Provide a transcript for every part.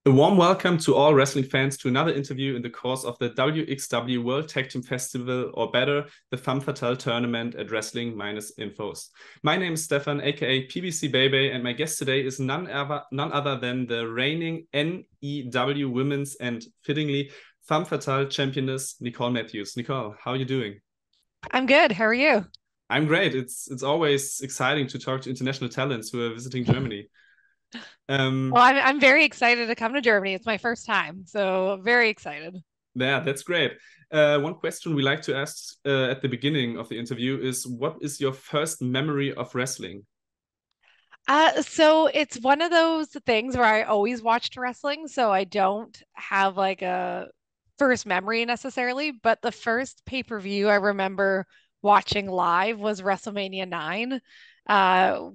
A warm welcome to all wrestling fans to another interview in the course of the WXW World Tag Team Festival, or better, the Femme Fatale tournament at Wrestling Minus Infos. My name is Stefan, aka PBC Baby, and my guest today is none other than the reigning NEW Women's and fittingly Femme Fatale championess, Nicole Matthews. Nicole, how are you doing? I'm good. How are you? I'm great. It's always exciting to talk to international talents who are visiting Germany. Well, Um, I'm very excited to come to Germany. It's my first time, so very excited. Yeah, that's great. One question we like to ask at the beginning of the interview is, what is your first memory of wrestling? So it's one of those things where I always watched wrestling, so I don't have like a first memory necessarily, but the first pay-per-view I remember watching live was WrestleMania 9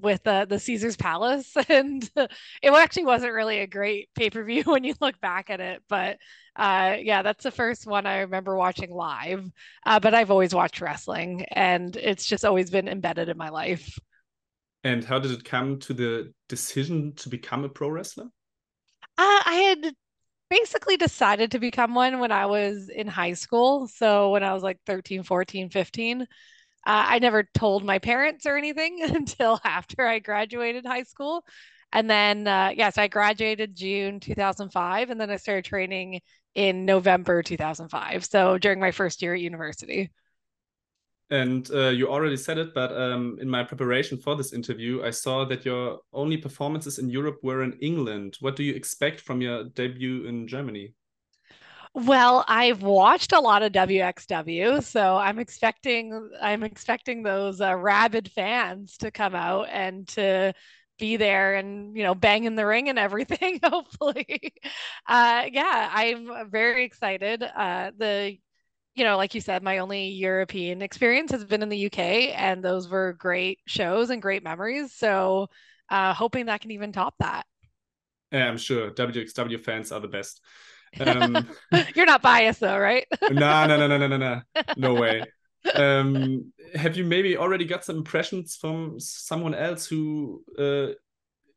with the Caesar's Palace and it actually wasn't really a great pay-per-view when you look back at it, but yeah, that's the first one I remember watching live. But I've always watched wrestling and it's just always been embedded in my life. And how did it come to the decision to become a pro wrestler? I had basically decided to become one when I was in high school. So when I was like 13, 14, 15, I never told my parents or anything until after I graduated high school. And then, yes, I graduated June 2005, and then I started training in November 2005. So during my first year at university. And you already said it, but in my preparation for this interview, I saw that your only performances in Europe were in England. What do you expect from your debut in Germany? Well, I've watched a lot of WXW, so I'm expecting those rabid fans to come out and to be there and bang in the ring and everything. Hopefully, yeah, I'm very excited. Like you said, my only European experience has been in the UK, and those were great shows and great memories. So, hoping that can even top that. Yeah, I'm sure WXW fans are the best. Um, You're not biased though, right? no, no, no, no, no, no, no, no way. Have you maybe already got some impressions from someone else who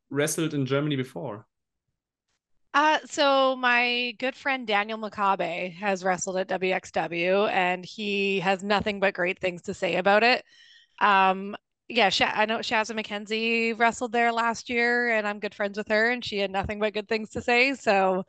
wrestled in Germany before? So my good friend Daniel Makabe has wrestled at WXW, and he has nothing but great things to say about it. Um, yeah, I know Shazza McKenzie wrestled there last year, and I'm good friends with her, and she had nothing but good things to say. So,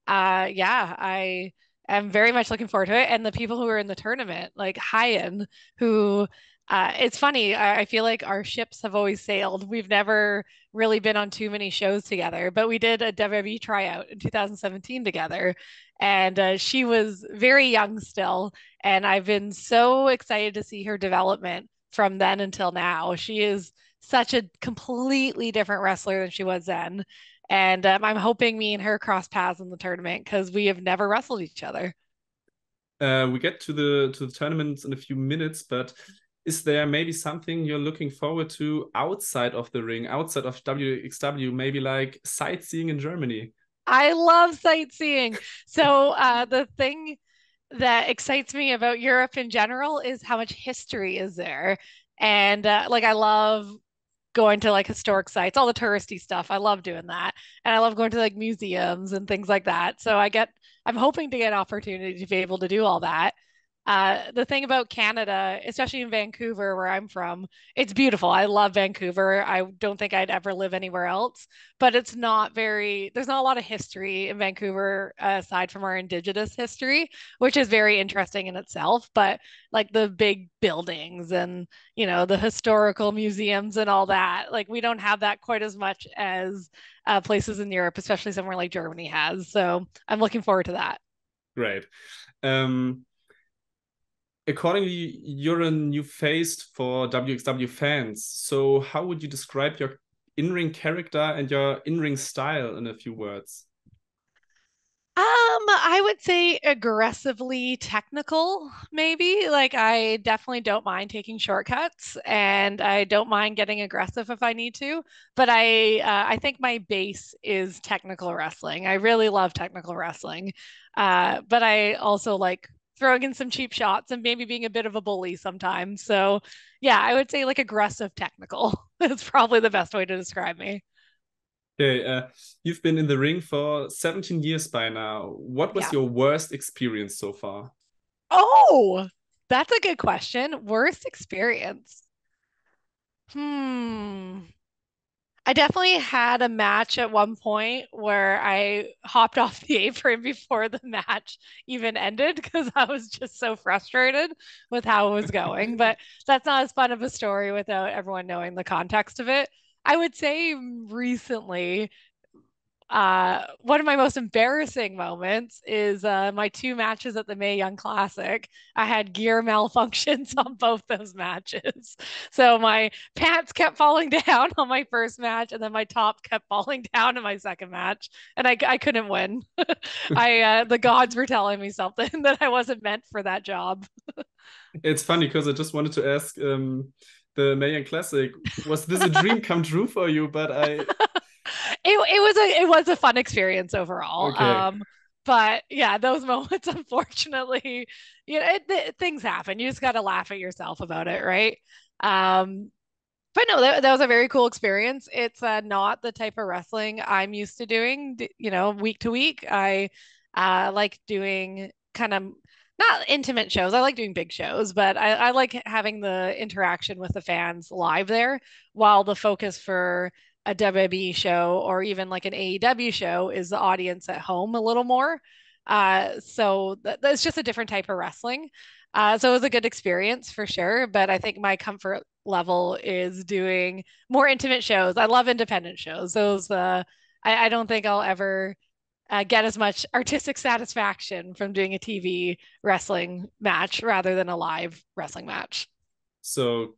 yeah, I am very much looking forward to it. And the people who are in the tournament, like Hyan, who it's funny, I feel like our ships have always sailed. We've never really been on too many shows together, but we did a WWE tryout in 2017 together. And she was very young still. And I've been so excited to see her development from then until now. She is such a completely different wrestler than she was then. And I'm hoping me and her cross paths in the tournament because we have never wrestled each other. We get to the tournaments in a few minutes, but is there maybe something you're looking forward to outside of the ring, outside of WXW, maybe like sightseeing in Germany? I love sightseeing. So the thing that excites me about Europe in general is how much history is there. And like I love going to like historic sites, all the touristy stuff. I love doing that. And I love going to like museums and things like that. I'm hoping to get an opportunity to be able to do all that. The thing about Canada, especially in Vancouver, where I'm from, it's beautiful. I love Vancouver. I don't think I'd ever live anywhere else, but there's not a lot of history in Vancouver aside from our Indigenous history, which is very interesting in itself. But like the big buildings and, the historical museums and all that, like we don't have that quite as much as places in Europe, especially somewhere like Germany has. So I'm looking forward to that. Great. Um, Accordingly, you're a new face for WXW fans. So, how would you describe your in-ring character and your in-ring style in a few words? I would say aggressively technical, maybe. Like I definitely don't mind taking shortcuts and I don't mind getting aggressive if I need to, but I think my base is technical wrestling. I really love technical wrestling. But I also like throwing in some cheap shots and maybe being a bit of a bully sometimes. So, yeah, I would say like aggressive technical is probably the best way to describe me. Okay, you've been in the ring for 17 years by now. What was Yeah. your worst experience so far? Oh, that's a good question. Worst experience. Hmm. I definitely had a match at one point where I hopped off the apron before the match even ended because I was just so frustrated with how it was going. But that's not as fun of a story without everyone knowing the context of it. I would say recently, one of my most embarrassing moments is my two matches at the Mae Young Classic. I had gear malfunctions on both those matches. So my pants kept falling down on my first match, and then my top kept falling down in my second match, and I couldn't win. The gods were telling me something that I wasn't meant for that job. It's funny because I just wanted to ask the Mayan Classic, was this a dream come true for you? But I, It was a fun experience overall. okay. But yeah, those moments, unfortunately, things happen. You just got to laugh at yourself about it, right? Um, but no, that was a very cool experience. It's not the type of wrestling I'm used to doing, week to week. I like doing kind of not intimate shows. I like doing big shows, but I like having the interaction with the fans live there, while the focus for a WWE show or even like an AEW show is the audience at home a little more. So that's just a different type of wrestling. So it was a good experience for sure, but I think my comfort level is doing more intimate shows. I love independent shows. I don't think I'll ever get as much artistic satisfaction from doing a TV wrestling match rather than a live wrestling match. So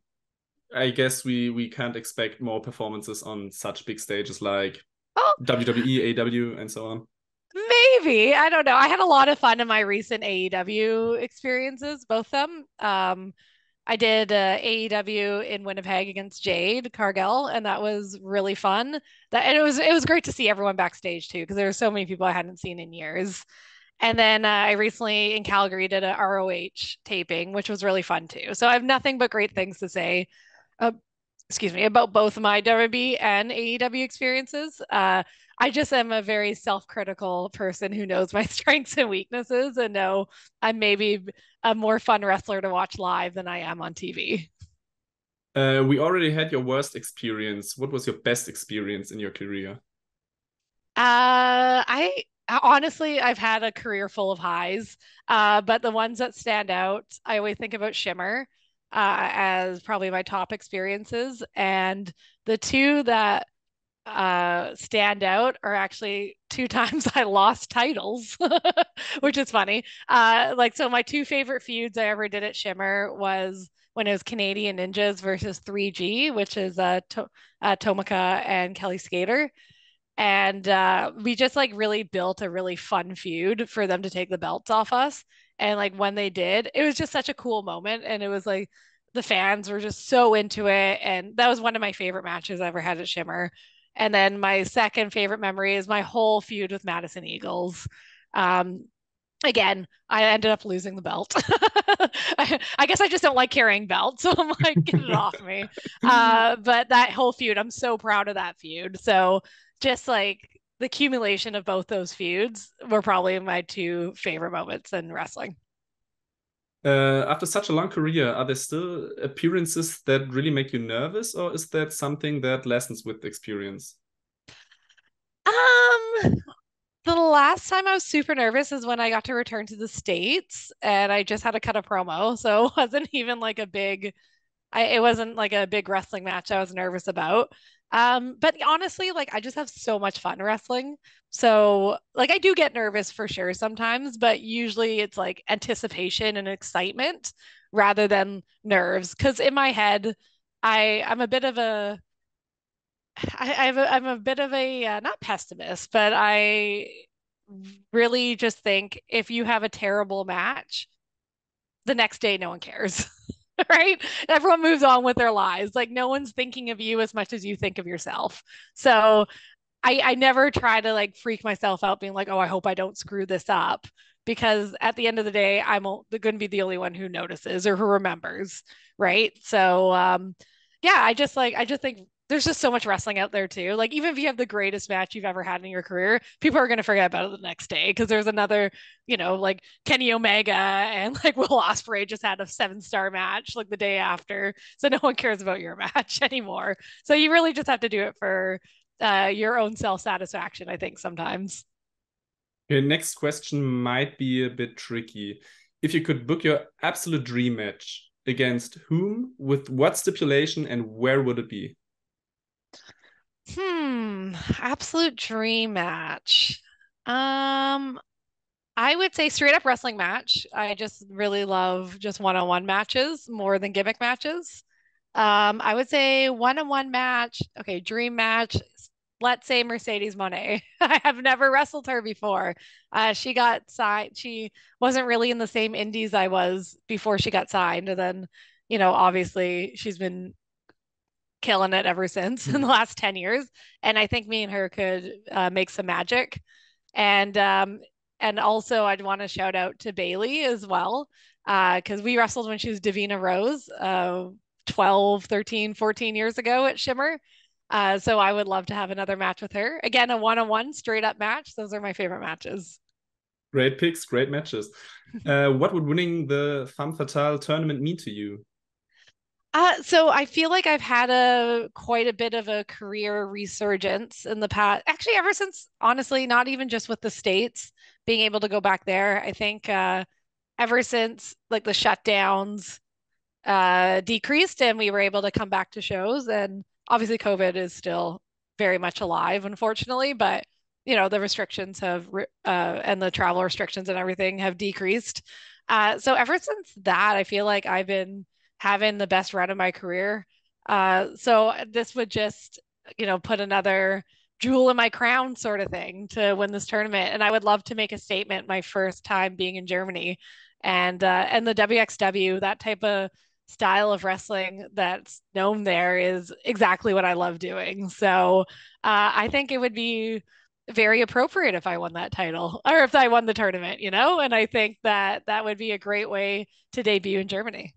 I guess we can't expect more performances on such big stages like Oh, WWE, AEW, and so on. maybe. I don't know. I had a lot of fun in my recent AEW experiences, both of them. I did AEW in Winnipeg against Jade Cargill, and that was really fun. And it was great to see everyone backstage too, because there were so many people I hadn't seen in years. And then I recently in Calgary did a ROH taping, which was really fun too. So I have nothing but great things to say, uh, excuse me, about both my WWE and AEW experiences. I just am a very self-critical person who knows my strengths and weaknesses and know I'm maybe a more fun wrestler to watch live than I am on TV. We already had your worst experience. What was your best experience in your career? I honestly, I've had a career full of highs, but the ones that stand out, I always think about Shimmer as probably my top experiences, and the two that stand out are actually two times I lost titles, which is funny. So my two favorite feuds I ever did at Shimmer was when it was Canadian Ninjas versus 3G, which is Tomika and Kelly Skater. And we just like really built a really fun feud for them to take the belts off us. And like when they did, it was just such a cool moment. And it was like the fans were just so into it. And that was one of my favorite matches I ever had at Shimmer. And then my second favorite memory is my whole feud with Madison Eagles. Um, Again, I ended up losing the belt. I guess I just don't like carrying belts, so I'm like, get it off me. But that whole feud, I'm so proud of that feud. So just like the accumulation of both those feuds were probably my two favorite moments in wrestling. After such a long career, are there still appearances that really make you nervous, or is that something that lessens with experience? Um, the last time I was super nervous is when I got to return to the States and I just had to cut a promo. So it wasn't even like it wasn't like a big wrestling match I was nervous about. But honestly, like I just have so much fun wrestling. So like I do get nervous for sure sometimes, but usually it's like anticipation and excitement rather than nerves. Because in my head, I'm a bit of a I'm a bit of a not pessimist, but I really just think if you have a terrible match, the next day no one cares. Right? Everyone moves on with their lives. Like no one's thinking of you as much as you think of yourself. So I never try to like freak myself out being like, oh, I hope I don't screw this up. Because at the end of the day, I'm going to be the only one who notices or who remembers. Right. So yeah, I just think there's just so much wrestling out there too. Like even if you have the greatest match you've ever had in your career, people are going to forget about it the next day because there's another, like Kenny Omega and like Will Ospreay just had a 7-star match like the day after, so no one cares about your match anymore. So you really just have to do it for your own self satisfaction, I think sometimes. Okay, next question might be a bit tricky. If you could book your absolute dream match, against whom, with what stipulation, and where would it be? Absolute dream match. Um, I would say straight up wrestling match. I just really love just one-on-one matches more than gimmick matches. I would say one-on-one match. Okay, dream match. Let's say Mercedes Moné. I have never wrestled her before. She got signed. She wasn't really in the same indies I was before she got signed. And then, obviously she's been killing it ever since in the last 10 years. And I think me and her could make some magic. And also I'd want to shout out to Bailey as well. Because we wrestled when she was Davina Rose 12, 13, 14 years ago at Shimmer. So I would love to have another match with her. Again, a one-on-one straight up match. Those are my favorite matches. Great picks, great matches. What would winning the Femme Fatale tournament mean to you? So I feel like I've had a quite a bit of a career resurgence in the past. Actually, ever since, honestly, not even just with the States, being able to go back there. I think ever since like the shutdowns decreased and we were able to come back to shows. And obviously, COVID is still very much alive, unfortunately, but the restrictions have and the travel restrictions and everything have decreased. So ever since that, I feel like I've been having the best run of my career. So this would just, put another jewel in my crown sort of thing to win this tournament. And I would love to make a statement my first time being in Germany. And the WXW, that type of style of wrestling that's known there is exactly what I love doing. So I think it would be very appropriate if I won that title or if I won the tournament, and I think that that would be a great way to debut in Germany.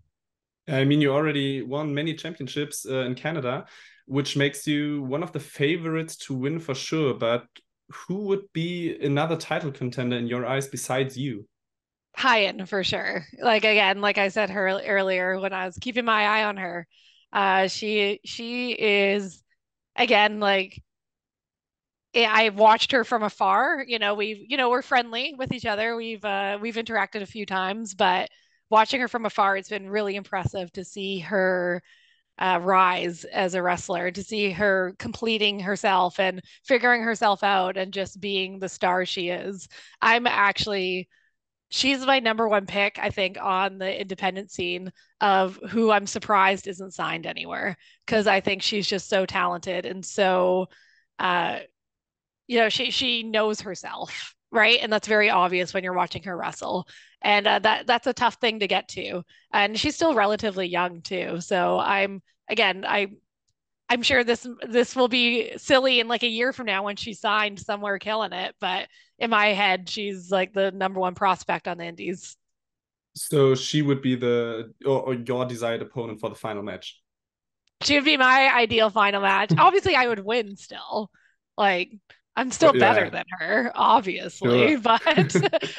I mean, you already won many championships in Canada, which makes you one of the favorites to win for sure. But who would be another title contender in your eyes besides you? High for sure. Like again, like I said her earlier when I was keeping my eye on her, she is again like I watched her from afar. We're friendly with each other. We've interacted a few times, but watching her from afar, it's been really impressive to see her rise as a wrestler, to see her completing herself and figuring herself out and just being the star she is. I'm actually She's my number one pick, I think, on the independent scene of who I'm surprised isn't signed anywhere because I think she's just so talented and so uh she knows herself, right? And that's very obvious when you're watching her wrestle. And that's a tough thing to get to. And she's still relatively young too. So I'm sure this will be silly in like a year from now when she's signed somewhere killing it, but in my head she's like the number one prospect on the indies. So she would be or your desired opponent for the final match. She would be my ideal final match. Obviously I would win still. Like I'm still better Yeah, than her, obviously, sure. but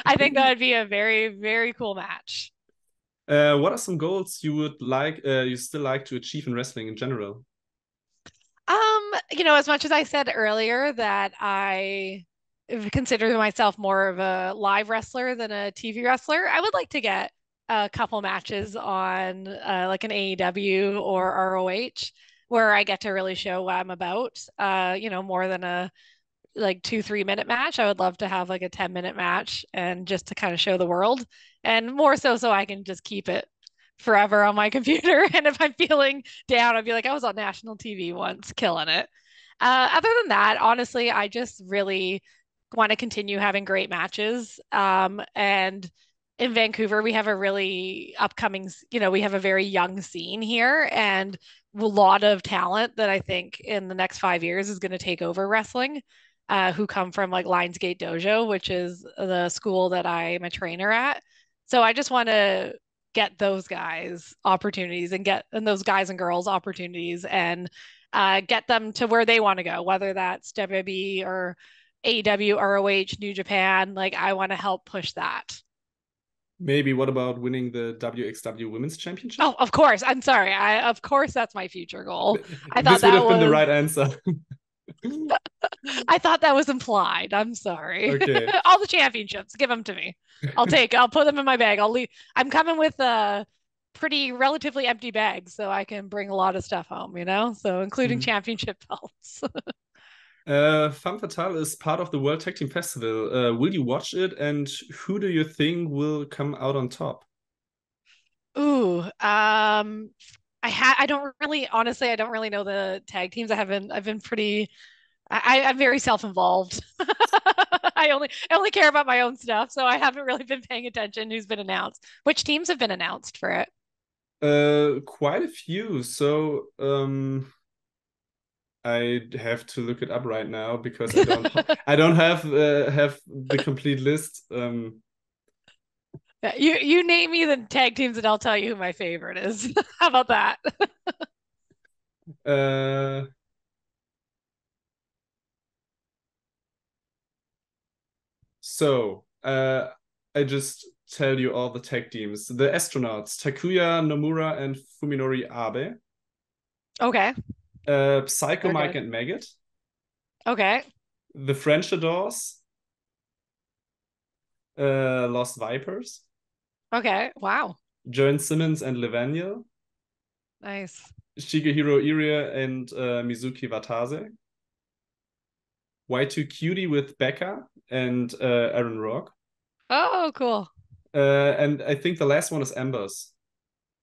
I think that would be a very, very cool match. What are some goals you still like to achieve in wrestling in general? As much as I said earlier that I consider myself more of a live wrestler than a TV wrestler, I would like to get a couple matches on like an AEW or ROH where I get to really show what I'm about. More than a like 2 3 minute match. I would love to have like a 10-minute match and just to kind of show the world and more so I can just keep it forever on my computer. And if I'm feeling down, I'd be like, I was on national TV once, killing it. Other than that, honestly, I just really want to continue having great matches. And in Vancouver, we have a really upcoming, we have a very young scene here and a lot of talent that I think in the next 5 years is going to take over wrestling. Who come from like Lionsgate Dojo, which is the school that I'm a trainer at. So I just want to get those guys opportunities and those guys and girls opportunities and get them to where they want to go, whether that's WWE or AEW, ROH, New Japan. Like I want to help push that. Maybe what about winning the WXW Women's Championship? Oh, of course. I'm sorry. Of course that's my future goal. I thought This would that have been the was right answer. I thought that was implied. I'm sorry. Okay. All the championships, give them to me. I'll put them in my bag. I'll leave. I'm coming with pretty relatively empty bags so I can bring a lot of stuff home, so including Mhm. championship belts. Femme Fatale is part of the World Tag Team Festival. Will you watch it? And who do you think will come out on top? Ooh, I don't really honestly I don't really know the tag teams. I've been pretty I'm very self-involved. I only care about my own stuff, so I haven't really been paying attention who's been announced. Which teams have been announced for it? Quite a few. So I have to look it up right now because I don't have the complete list. Yeah, you name me the tag teams and I'll tell you who my favorite is. How about that? Uh, I just tell you all the tag teams. The astronauts, Takuya Nomura and Fuminori Abe. Okay, Psycho they're Mike good. and Maggot. Okay, The French Adores. Lost Vipers. okay, wow, Joan Simmons and Levaniel. nice. Shigehiro Irie and Mizuki Watase. Y2 Cutie with Becca and Aaron Rock. Oh, cool. And I think the last one is Embers.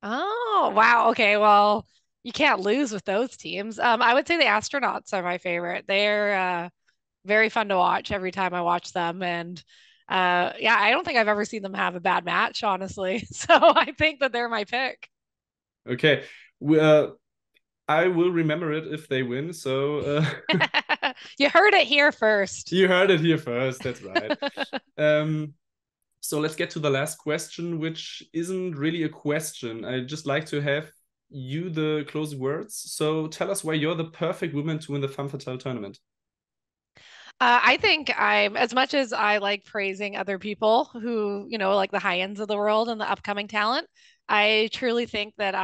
Oh, wow. Okay, well, you can't lose with those teams. I would say the astronauts are my favorite. They're very fun to watch every time I watch them, and yeah, I don't think I've ever seen them have a bad match, honestly. So I think that they're my pick. Okay. I will remember it if they win. So You heard it here first. you heard it here first. That's right. Um, so let's get to the last question, which isn't really a question. I just like to have you the closing words. So tell us why you're the perfect woman to win the Femme Fatale tournament. I think I'm, as much as I like praising other people who, like the high ends of the world and the upcoming talent, I truly think that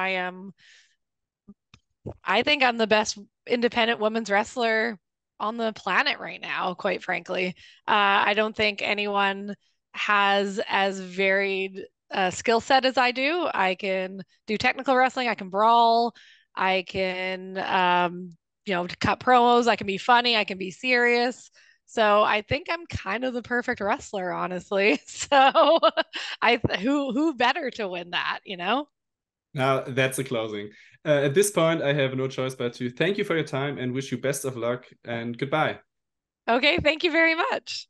I think I'm the best independent women's wrestler on the planet right now, quite frankly. I don't think anyone has as varied a skill set as I do. I can do technical wrestling, I can brawl, I can, cut promos, I can be funny, I can be serious. So I think I'm kind of the perfect wrestler, honestly. So who better to win that? Now that's the closing. At this point, I have no choice but to thank you for your time and wish you best of luck and goodbye. Okay, thank you very much.